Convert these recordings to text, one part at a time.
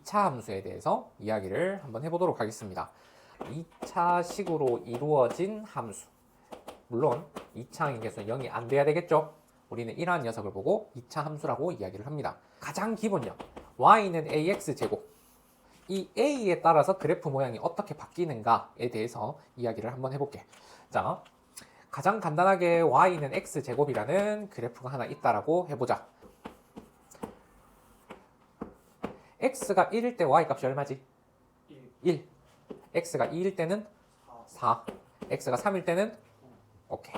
2차 함수에 대해서 이야기를 한번 해보도록 하겠습니다. 2차식으로 이루어진 함수. 물론 2차 항계수는 0이 안 돼야 되겠죠. 우리는 이러한 녀석을 보고 2차 함수라고 이야기를 합니다. 가장 기본형 y는 ax제곱. 이 a에 따라서 그래프 모양이 어떻게 바뀌는가에 대해서 이야기를 한번 해볼게. 자, 가장 간단하게 y는 x제곱이라는 그래프가 하나 있다라고 해보자. x가 1일 때 y 값이 얼마지? 1. x가 2일 때는 4. x가 3일 때는 오케이.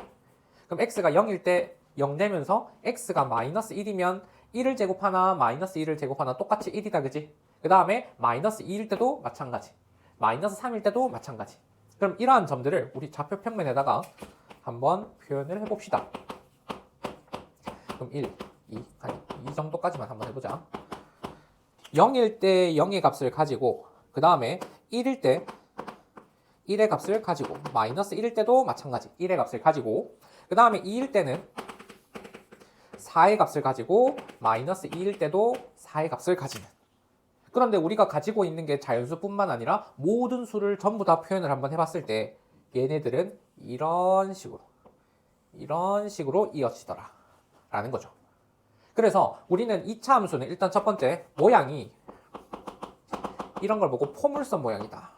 그럼 x가 0일 때 0 되면서 x가 마이너스 1이면 1을 제곱하나 마이너스 1을 제곱하나 똑같이 1이다, 그지? 그 다음에 마이너스 2일 때도 마찬가지. 마이너스 3일 때도 마찬가지. 그럼 이러한 점들을 우리 좌표 평면에다가 한번 표현을 해봅시다. 그럼 1, 2, 이 정도까지만 한번 해보자. 0일 때 0의 값을 가지고 그 다음에 1일 때 1의 값을 가지고 마이너스 1일 때도 마찬가지 1의 값을 가지고 그 다음에 2일 때는 4의 값을 가지고 마이너스 2일 때도 4의 값을 가지는. 그런데 우리가 가지고 있는 게 자연수뿐만 아니라 모든 수를 전부 다 표현을 한번 해봤을 때 얘네들은 이런 식으로 이어지더라 라는 거죠. 그래서 우리는 2차 함수는 일단 첫 번째 모양이 이런 걸 보고 포물선 모양이다.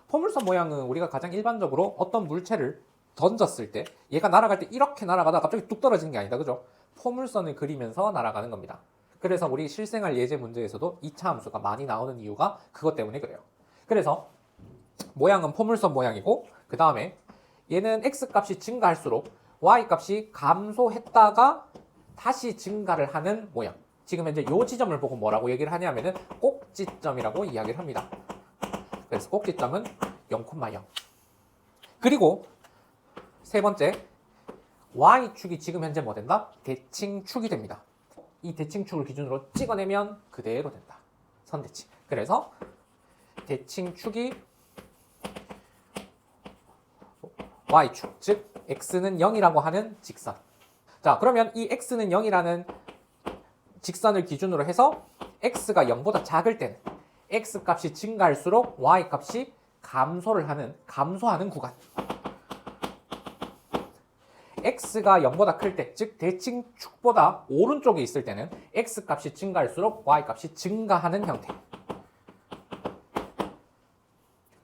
포물선 모양은 우리가 가장 일반적으로 어떤 물체를 던졌을 때 얘가 날아갈 때 이렇게 날아가다가 갑자기 뚝 떨어지는 게 아니다, 그죠? 포물선을 그리면서 날아가는 겁니다. 그래서 우리 실생활 예제 문제에서도 2차 함수가 많이 나오는 이유가 그것 때문에 그래요. 그래서 모양은 포물선 모양이고 그 다음에 얘는 x값이 증가할수록 y값이 감소했다가 다시 증가를 하는 모양. 지금 현재 이 지점을 보고 뭐라고 얘기를 하냐면은 꼭지점이라고 이야기를 합니다. 그래서 꼭지점은 0,0. 그리고 세 번째, y축이 지금 현재 뭐 된다? 대칭축이 됩니다. 이 대칭축을 기준으로 찍어내면 그대로 된다. 선대칭. 그래서 대칭축이 y축, 즉 x는 0이라고 하는 직선. 자, 그러면 이 x는 0이라는 직선을 기준으로 해서 x가 0보다 작을 때는 x 값이 증가할수록 y 값이 감소하는 구간. x가 0보다 클 때, 즉 대칭축보다 오른쪽에 있을 때는 x 값이 증가할수록 y 값이 증가하는 형태.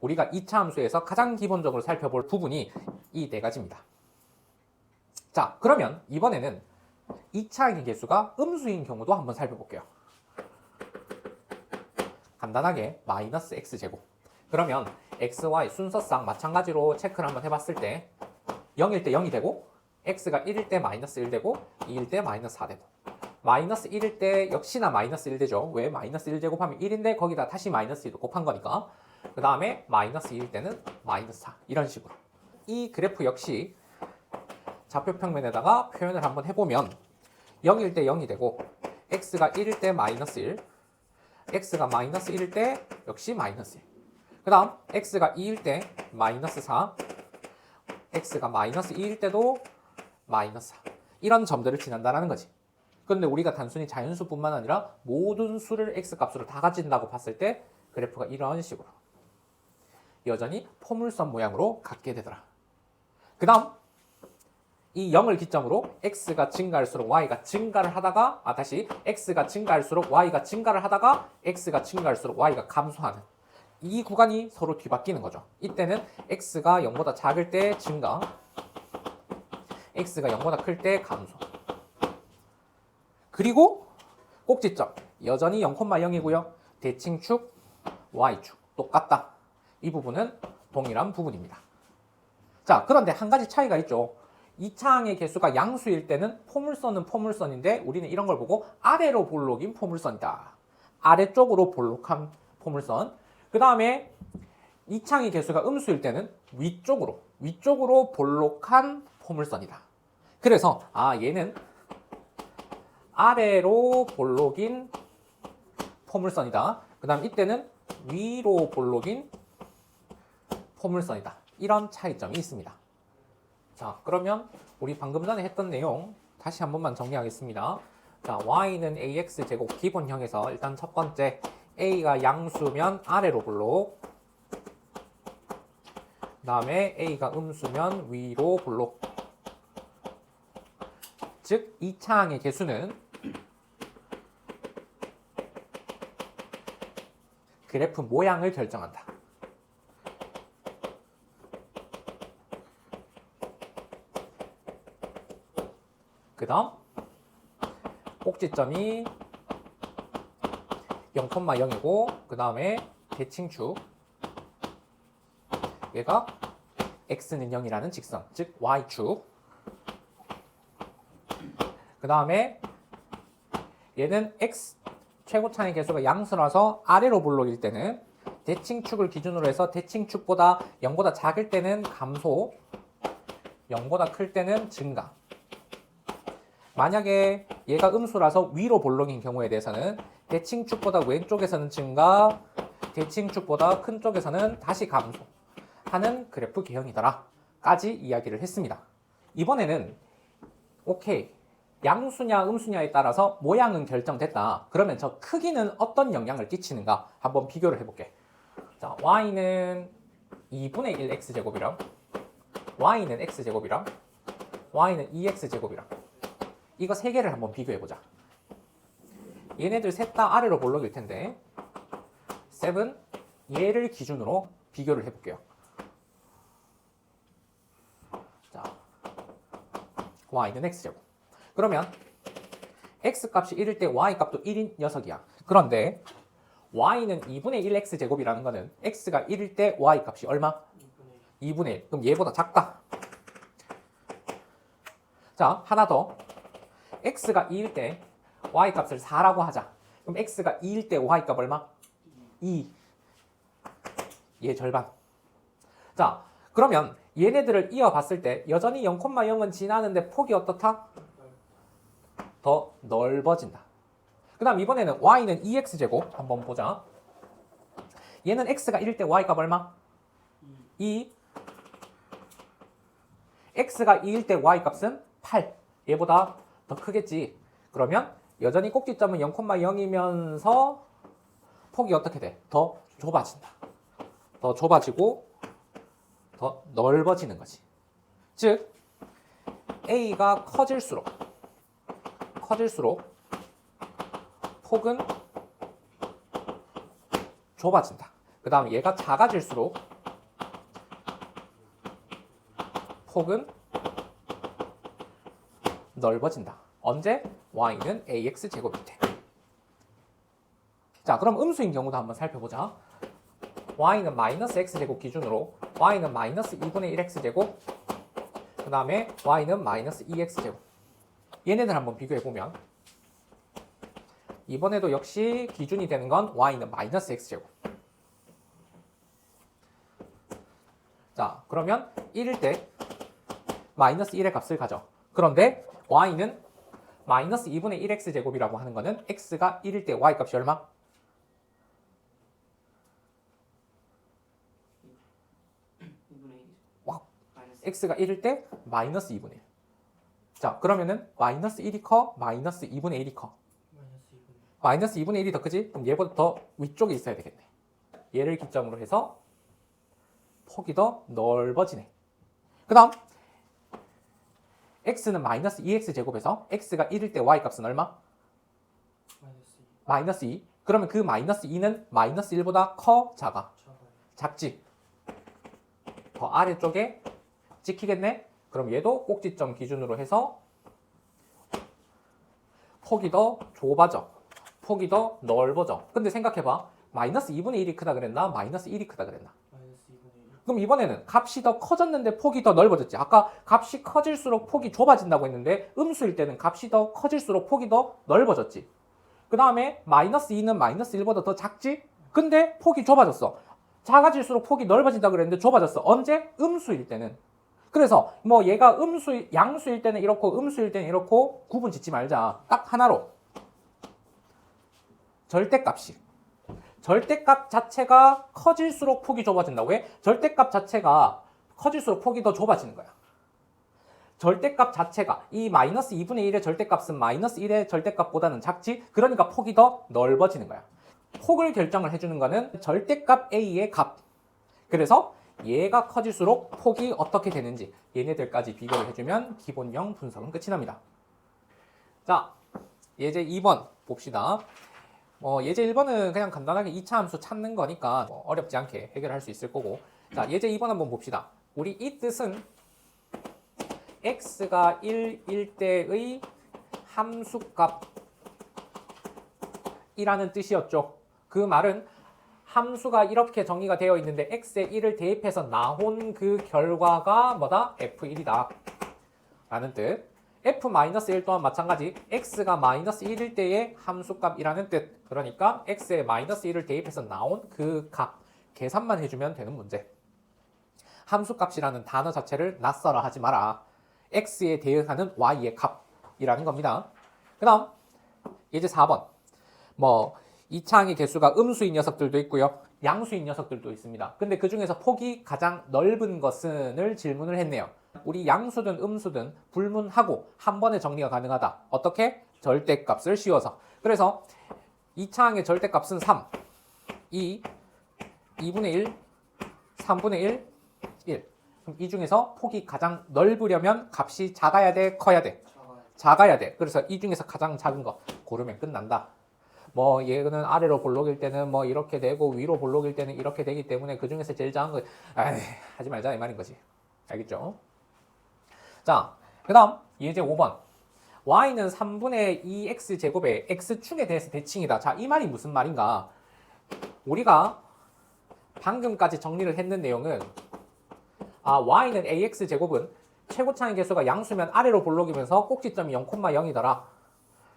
우리가 2차 함수에서 가장 기본적으로 살펴볼 부분이 이 네 가지입니다. 자, 그러면 이번에는 2차 항계수가 음수인 경우도 한번 살펴볼게요. 간단하게 마이너스 x제곱. 그러면 x, y 순서상 마찬가지로 체크를 한번 해봤을 때 0일 때 0이 되고 x가 1일 때 마이너스 1 되고 2일 때 마이너스 4 되고 마이너스 1일 때 역시나 마이너스 1 되죠. 왜? 마이너스 1 제곱하면 1인데 거기다 다시 마이너스 1을 곱한 거니까. 그 다음에 마이너스 2일 때는 마이너스 4 이런 식으로. 이 그래프 역시 좌표 평면에다가 표현을 한번 해보면 0일 때 0이 되고 x가 1일 때 마이너스 1, x가 마이너스 1일 때 역시 마이너스 1. 그 다음 x가 2일 때 마이너스 4, x가 마이너스 2일 때도 마이너스 4. 이런 점들을 지난다는 거지. 그런데 우리가 단순히 자연수뿐만 아니라 모든 수를 x값으로 다 가진다고 봤을 때 그래프가 이런 식으로 여전히 포물선 모양으로 갖게 되더라. 그 다음 이 0을 기점으로 x가 증가할수록 y가 증가를 하다가 다시 x가 증가할수록 y가 증가를 하다가 x가 증가할수록 y가 감소하는 이 구간이 서로 뒤바뀌는 거죠. 이때는 x가 0보다 작을 때 증가, x가 0보다 클 때 감소. 그리고 꼭지점 여전히 0,0이고요. 대칭축, y축 똑같다. 이 부분은 동일한 부분입니다. 자, 그런데 한 가지 차이가 있죠. 2차 항의 개수가 양수일 때는 포물선은 포물선인데 우리는 이런 걸 보고 아래로 볼록인 포물선이다. 아래쪽으로 볼록한 포물선. 그 다음에 2차 항의 개수가 음수일 때는 위쪽으로 볼록한 포물선이다. 그래서 얘는 아래로 볼록인 포물선이다. 그 다음 이때는 위로 볼록인 포물선이다. 이런 차이점이 있습니다. 자, 그러면 우리 방금 전에 했던 내용 다시 한 번만 정리하겠습니다. 자, y는 ax 제곱 기본형에서 일단 첫 번째 A가 양수면 아래로 블록, 그 다음에 A가 음수면 위로 블록. 즉, 이 차항의 개수는 그래프 모양을 결정한다. 그 다음 꼭지점이 0,0이고 그 다음에 대칭축 얘가 x는 0이라는 직선, 즉 y축. 그 다음에 얘는 x 최고차의 개수가 양수라서 아래로 블록일 때는 대칭축을 기준으로 해서 대칭축보다 0보다 작을 때는 감소, 0보다 클 때는 증가. 만약에 얘가 음수라서 위로 볼록인 경우에 대해서는 대칭축보다 왼쪽에서는 증가, 대칭축보다 큰 쪽에서는 다시 감소하는 그래프 개형이더라 까지 이야기를 했습니다. 이번에는 오케이, 양수냐 음수냐에 따라서 모양은 결정됐다. 그러면 저 크기는 어떤 영향을 끼치는가 한번 비교를 해볼게. 자, y는 2분의 1 x제곱이랑 y는 x제곱이랑 y는 2x제곱이랑 이거 세 개를 한번 비교해보자. 얘네들 셋 다 아래로 볼록일 텐데 7, 얘를 기준으로 비교를 해볼게요. 자, y는 x제곱. 그러면 x 값이 1일 때 y 값도 1인 녀석이야. 그런데 y는 2분의 1 x제곱이라는 거는 x가 1일 때 y 값이 얼마? 2분의 1. 그럼 얘보다 작다. 자, 하나 더. x가 2일 때 y 값을 4라고 하자. 그럼 x가 2일 때 y 값 얼마? 2. 얘 절반. 자, 그러면 얘네들을 이어봤을 때 여전히 0,0은 지나는데 폭이 어떻다? 더 넓어진다. 그 다음 이번에는 y는 2x제곱 한번 보자. 얘는 x가 1일 때 y 값 얼마? 2. x가 2일 때 y 값은 8. 얘보다 더 크겠지. 그러면 여전히 꼭지점은 0,0이면서 폭이 어떻게 돼? 더 좁아진다. 더 좁아지고 더 넓어지는 거지. 즉 A가 커질수록 폭은 좁아진다. 그 다음 얘가 작아질수록 폭은 넓어진다. 언제? y는 ax 제곱일 때. 자, 그럼 음수인 경우도 한번 살펴보자. y는 마이너스 x제곱 기준으로 y는 마이너스 2분의 1x제곱, 그 다음에 y는 마이너스 2x제곱. 얘네들 한번 비교해보면 이번에도 역시 기준이 되는 건 y는 마이너스 x제곱. 자, 그러면 1일 때 마이너스 1의 값을 가져. 그런데 y는 마이너스 2분의 1x제곱이라고 하는 거는 x가 1일 때 y 값이 얼마? 와, x가 1일 때 마이너스 2분의 1. 자, 그러면은 마이너스 1이 커? 마이너스 2분의 1이 커? 마이너스 2분의 1이 더 크지? 그럼 얘보다 더 위쪽에 있어야 되겠네. 얘를 기점으로 해서 폭이 더 넓어지네. 그 다음 x는 마이너스 2x제곱에서 x가 1일 때 y 값은 얼마? 마이너스 2. 그러면 그 마이너스 2는 마이너스 1보다 커? 작아? 작지? 더 아래쪽에 찍히겠네? 그럼 얘도 꼭지점 기준으로 해서 폭이 더 좁아져. 폭이 더 넓어져. 근데 생각해봐. 마이너스 2분의 1이 크다 그랬나? 마이너스 1이 크다 그랬나? 그럼 이번에는 값이 더 커졌는데 폭이 더 넓어졌지. 아까 값이 커질수록 폭이 좁아진다고 했는데 음수일 때는 값이 더 커질수록 폭이 더 넓어졌지. 그 다음에 마이너스 2는 마이너스 1보다 더 작지? 근데 폭이 좁아졌어. 작아질수록 폭이 넓어진다고 그랬는데 좁아졌어. 언제? 음수일 때는. 그래서 뭐 얘가 양수일 때는 이렇고 음수일 때는 이렇고 구분 짓지 말자. 딱 하나로. 절대값 자체가 커질수록 폭이 좁아진다고 해? 절대값 자체가 커질수록 폭이 더 좁아지는 거야. 절대값 자체가 이 마이너스 2분의 1의 절대값은 마이너스 1의 절대값보다는 작지? 그러니까 폭이 더 넓어지는 거야. 폭을 결정을 해주는 거는 절대값 a의 값. 그래서 얘가 커질수록 폭이 어떻게 되는지 얘네들까지 비교를 해주면 기본형 분석은 끝이 납니다. 자, 예제 2번 봅시다. 예제 1번은 그냥 간단하게 2차 함수 찾는 거니까 어렵지 않게 해결할 수 있을 거고. 자, 예제 2번 한번 봅시다. 우리 이 뜻은 x가 1일 때의 함수값이라는 뜻이었죠. 그 말은 함수가 이렇게 정의가 되어 있는데 x에 1을 대입해서 나온 그 결과가 뭐다? f1이다 라는 뜻. f-1 또한 마찬가지 x가 -1일 때의 함수값이라는 뜻. 그러니까 x에 -1을 대입해서 나온 그 값 계산만 해주면 되는 문제. 함수값이라는 단어 자체를 낯설어 하지 마라. x에 대응하는 y의 값이라는 겁니다. 그 다음 예제 4번. 2차항의 개수가 음수인 녀석들도 있고요. 양수인 녀석들도 있습니다. 근데 그 중에서 폭이 가장 넓은 것은을 질문을 했네요. 우리 양수든 음수든 불문하고 한 번에 정리가 가능하다. 어떻게? 절대값을 씌워서. 그래서 2차항의 절대값은 3, 2, 2분의 1, 3분의 1, 1. 그럼 이 중에서 폭이 가장 넓으려면 값이 작아야 돼? 커야 돼? 작아야 돼. 그래서 이 중에서 가장 작은 거 고르면 끝난다. 얘는 아래로 볼록일 때는 이렇게 되고 위로 볼록일 때는 이렇게 되기 때문에 그 중에서 제일 작은 거 하지 말자 이 말인 거지. 알겠죠? 자, 그 다음 예제 5번. y는 3분의 2x 제곱의 x축에 대해서 대칭이다. 자, 이 말이 무슨 말인가? 우리가 방금까지 정리를 했는 내용은 y는 ax 제곱은 최고차의 개수가 양수면 아래로 볼록이면서 꼭지점이 0,0이더라.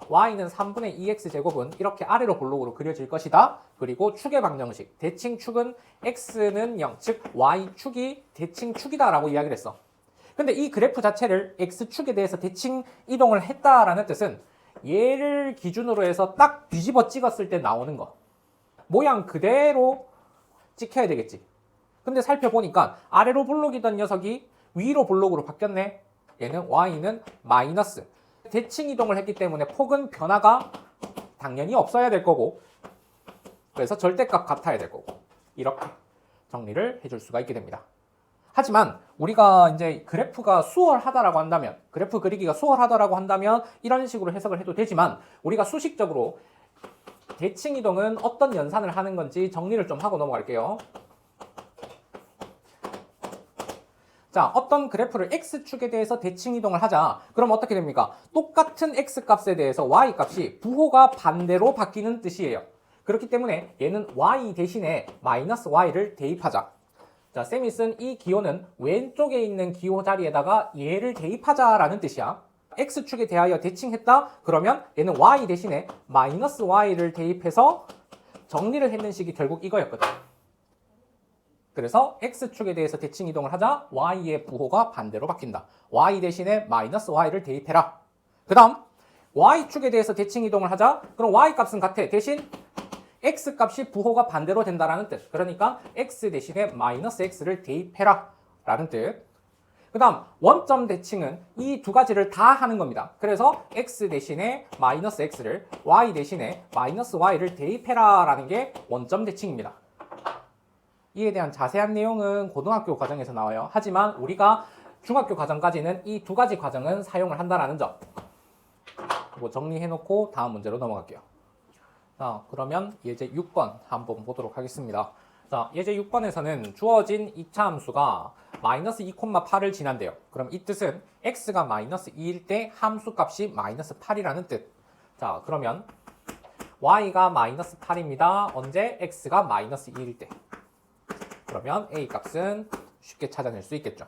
y는 3분의 2x 제곱은 이렇게 아래로 볼록으로 그려질 것이다. 그리고 축의 방정식, 대칭축은 x는 0, 즉 y축이 대칭축이다 라고 이야기를 했어. 근데 이 그래프 자체를 x축에 대해서 대칭 이동을 했다라는 뜻은 얘를 기준으로 해서 딱 뒤집어 찍었을 때 나오는 거. 모양 그대로 찍혀야 되겠지. 근데 살펴보니까 아래로 볼록이던 녀석이 위로 볼록으로 바뀌었네. 얘는 y는 마이너스. 대칭 이동을 했기 때문에 폭은 변화가 당연히 없어야 될 거고, 그래서 절대값 같아야 될 거고, 이렇게 정리를 해줄 수가 있게 됩니다. 하지만 우리가 이제 그래프가 수월하다라고 한다면, 그래프 그리기가 수월하다라고 한다면 이런 식으로 해석을 해도 되지만, 우리가 수식적으로 대칭 이동은 어떤 연산을 하는 건지 정리를 좀 하고 넘어갈게요. 자, 어떤 그래프를 x축에 대해서 대칭 이동을 하자. 그럼 어떻게 됩니까? 똑같은 x값에 대해서 y값이 부호가 반대로 바뀌는 뜻이에요. 그렇기 때문에 얘는 y 대신에 마이너스 y를 대입하자. 자, 쌤이 쓴 이 기호는 왼쪽에 있는 기호 자리에다가 얘를 대입하자라는 뜻이야. x축에 대하여 대칭했다? 그러면 얘는 y 대신에 마이너스 y를 대입해서 정리를 했는 식이 결국 이거였거든. 그래서 x축에 대해서 대칭 이동을 하자 y의 부호가 반대로 바뀐다. y 대신에 마이너스 y를 대입해라. 그 다음 y축에 대해서 대칭 이동을 하자. 그럼 y값은 같아. 대신 x값이 부호가 반대로 된다라는 뜻. 그러니까 x 대신에 마이너스 x를 대입해라 라는 뜻. 그 다음 원점 대칭은 이 두 가지를 다 하는 겁니다. 그래서 x 대신에 마이너스 x를 y 대신에 마이너스 y를 대입해라 라는 게 원점 대칭입니다. 이에 대한 자세한 내용은 고등학교 과정에서 나와요. 하지만 우리가 중학교 과정까지는 이 두 가지 과정은 사용을 한다는 점. 이거 정리해놓고 다음 문제로 넘어갈게요. 자, 그러면 예제 6번 한번 보도록 하겠습니다. 자, 예제 6번에서는 주어진 2차 함수가 마이너스 2,8을 지난대요. 그럼 이 뜻은 x가 마이너스 2일 때 함수값이 마이너스 8이라는 뜻. 자, 그러면 y가 마이너스 8입니다. 언제? x가 마이너스 2일 때. 그러면 a 값은 쉽게 찾아낼 수 있겠죠.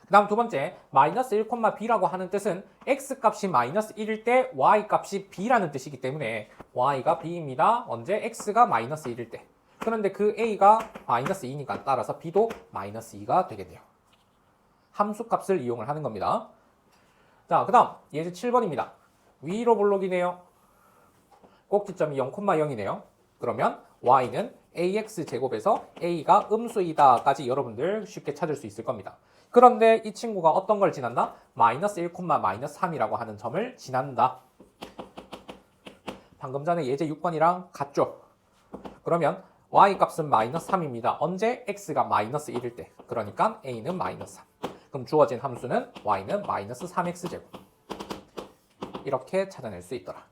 그 다음 두 번째, 마이너스 1,b라고 하는 뜻은 x 값이 마이너스 1일 때 y 값이 b라는 뜻이기 때문에 y가 b입니다. 언제? x가 마이너스 1일 때. 그런데 그 a가 마이너스 2니까 따라서 b도 마이너스 2가 되겠네요. 함수 값을 이용을 하는 겁니다. 자, 그 다음 예제 7번입니다. 위로 볼록이네요. 꼭지점이 0,0이네요. 그러면 y는 ax 제곱에서 a가 음수이다 까지 여러분들 쉽게 찾을 수 있을 겁니다. 그런데 이 친구가 어떤 걸 지난다? 마이너스 1, 마이너스 3이라고 하는 점을 지난다. 방금 전에 예제 6번이랑 같죠? 그러면 y 값은 마이너스 3입니다. 언제? x가 마이너스 1일 때. 그러니까 a는 마이너스 3. 그럼 주어진 함수는 y는 마이너스 3x제곱. 이렇게 찾아낼 수 있더라.